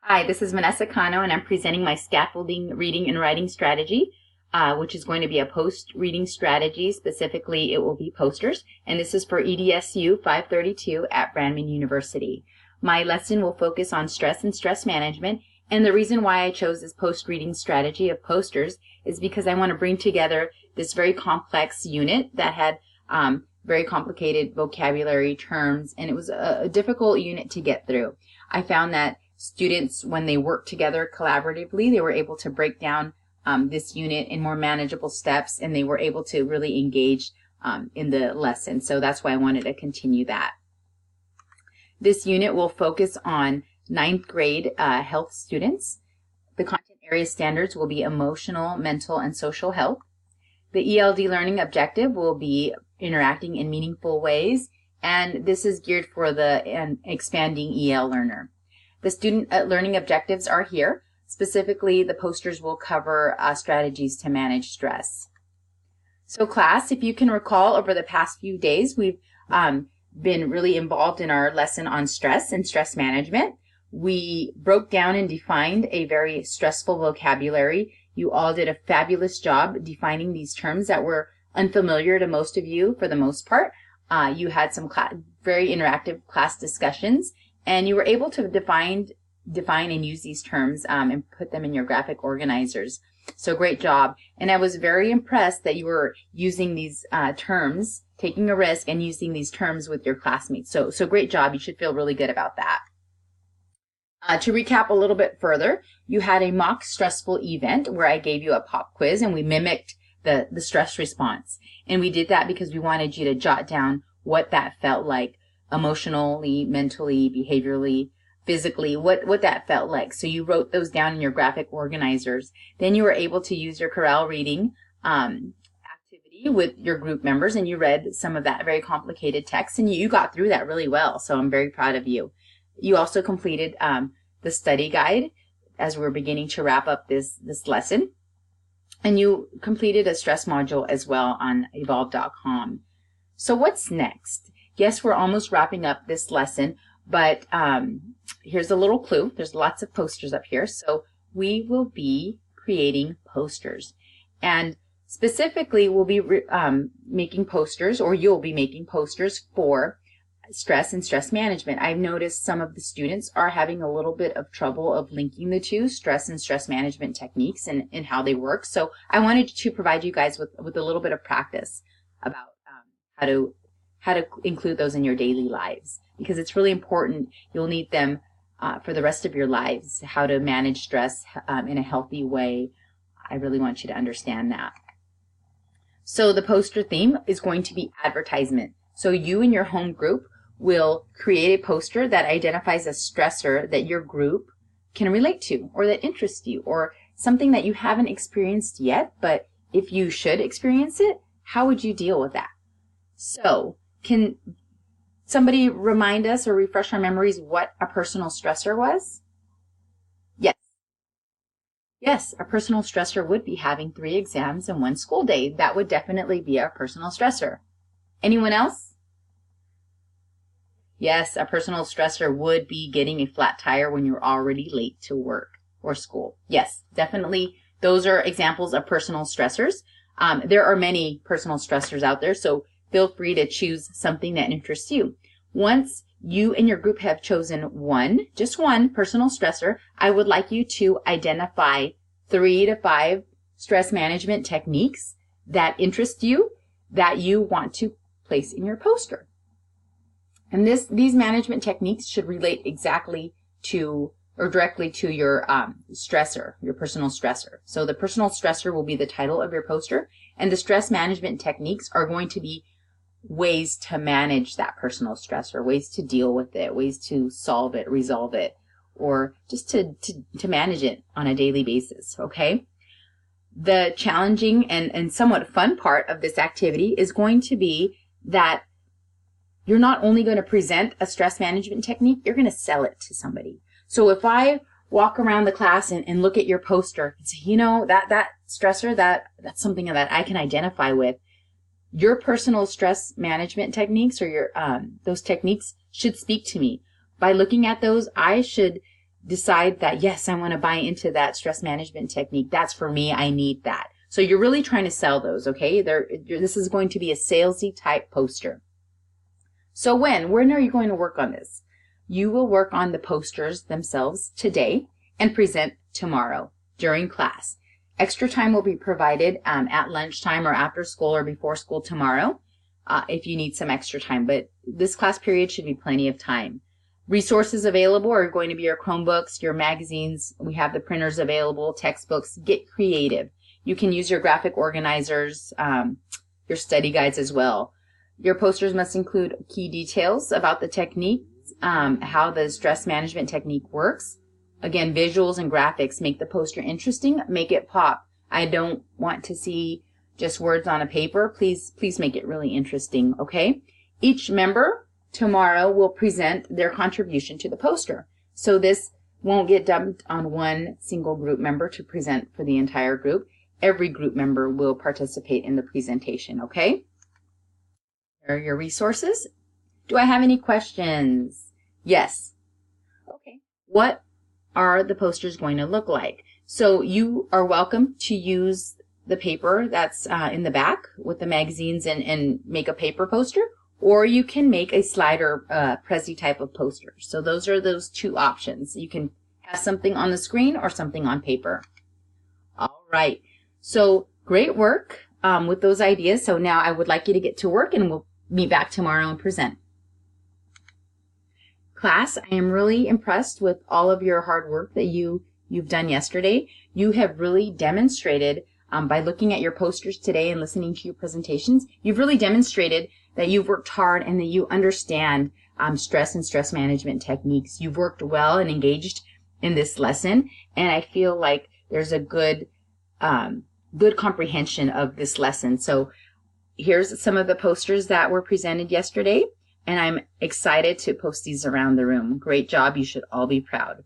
Hi, this is Vanessa Cano, and I'm presenting my scaffolding reading and writing strategy, which is going to be a post-reading strategy. Specifically, it will be posters, and this is for EDSU 532 at Brandman University. My lesson will focus on stress and stress management, and the reason why I chose this post-reading strategy of posters is because I want to bring together this very complex unit that had very complicated vocabulary terms, and it was a difficult unit to get through. I found that students, when they worked together collaboratively, they were able to break down this unit in more manageable steps, and they were able to really engage in the lesson. So that's why I wanted to continue that. This unit will focus on 9th grade health students. The content area standards will be emotional, mental, and social health. The ELD learning objective will be interacting in meaningful ways, and this is geared for the expanding EL learner. The student learning objectives are here. Specifically, the posters will cover strategies to manage stress. So class, if you can recall, over the past few days, we've been really involved in our lesson on stress and stress management. We broke down and defined a very stressful vocabulary. You all did a fabulous job defining these terms that were unfamiliar to most of you for the most part. You had some very interactive class discussions, and you were able to define and use these terms and put them in your graphic organizers. So great job. And I was very impressed that you were using these terms, taking a risk and using these terms with your classmates. So great job. You should feel really good about that. To recap a little bit further, you had a mock stressful event where I gave you a pop quiz and we mimicked the stress response. And we did that because we wanted you to jot down what that felt like emotionally, mentally, behaviorally, physically, what that felt like. So you wrote those down in your graphic organizers. Then you were able to use your chorale reading activity with your group members, and you read some of that very complicated text, and you got through that really well. So I'm very proud of you. You also completed the study guide as we're beginning to wrap up this lesson. And you completed a stress module as well on evolve.com. So what's next? Yes, we're almost wrapping up this lesson, but here's a little clue. There's lots of posters up here. So we will be creating posters. And specifically, we'll be making posters, or you'll be making posters for stress and stress management. I've noticed some of the students are having a little bit of trouble of linking the two, stress and stress management techniques and how they work. So I wanted to provide you guys with a little bit of practice about how to include those in your daily lives, because it's really important. You'll need them for the rest of your lives, how to manage stress in a healthy way. I really want you to understand that. So the poster theme is going to be advertisement. So you and your home group will create a poster that identifies a stressor that your group can relate to, or that interests you, or something that you haven't experienced yet, but if you should experience it, how would you deal with that? So can somebody remind us or refresh our memories what a personal stressor was? Yes. Yes, a personal stressor would be having 3 exams in 1 school day. That would definitely be a personal stressor. Anyone else? Yes, a personal stressor would be getting a flat tire when you're already late to work or school. Yes, definitely. Those are examples of personal stressors. There are many personal stressors out there, so feel free to choose something that interests you. Once you and your group have chosen just one personal stressor, I would like you to identify 3 to 5 stress management techniques that interest you, that you want to place in your poster. And these management techniques should relate exactly to or directly to your stressor, your personal stressor. So the personal stressor will be the title of your poster, and the stress management techniques are going to be ways to manage that personal stressor, ways to deal with it, ways to solve it, resolve it, or just to manage it on a daily basis, okay? The challenging and somewhat fun part of this activity is going to be that you're not only going to present a stress management technique, you're going to sell it to somebody. So if I walk around the class and look at your poster and say, you know, that stressor, that's something that I can identify with, your personal stress management techniques or your those techniques should speak to me. By looking at those, I should decide that, yes, I want to buy into that stress management technique. That's for me. I need that. So you're really trying to sell those, okay? This is going to be a salesy type poster. So when are you going to work on this? You will work on the posters themselves today and present tomorrow during class. Extra time will be provided at lunchtime or after school or before school tomorrow if you need some extra time. But this class period should be plenty of time. Resources available are going to be your Chromebooks, your magazines. We have the printers available, textbooks. Get creative. You can use your graphic organizers, your study guides as well. Your posters must include key details about the technique, how the stress management technique works. Again, visuals and graphics make the poster interesting, make it pop. I don't want to see just words on a paper. Please make it really interesting, okay? Each member tomorrow will present their contribution to the poster. So this won't get dumped on one single group member to present for the entire group. Every group member will participate in the presentation, okay? Here are your resources. Do I have any questions? Yes. Okay. What are the posters going to look like? So you are welcome to use the paper that's in the back with the magazines and make a paper poster, or you can make a slider Prezi type of poster. So those are those two options. You can have something on the screen or something on paper. All right. So great work with those ideas. So now I would like you to get to work and we'll meet back tomorrow and present. Class, I am really impressed with all of your hard work that you've done yesterday. You have really demonstrated by looking at your posters today and listening to your presentations, you've really demonstrated that you've worked hard and that you understand stress and stress management techniques. You've worked well and engaged in this lesson, and I feel like there's a good comprehension of this lesson. So here's some of the posters that were presented yesterday, and I'm excited to post these around the room. Great job. You should all be proud.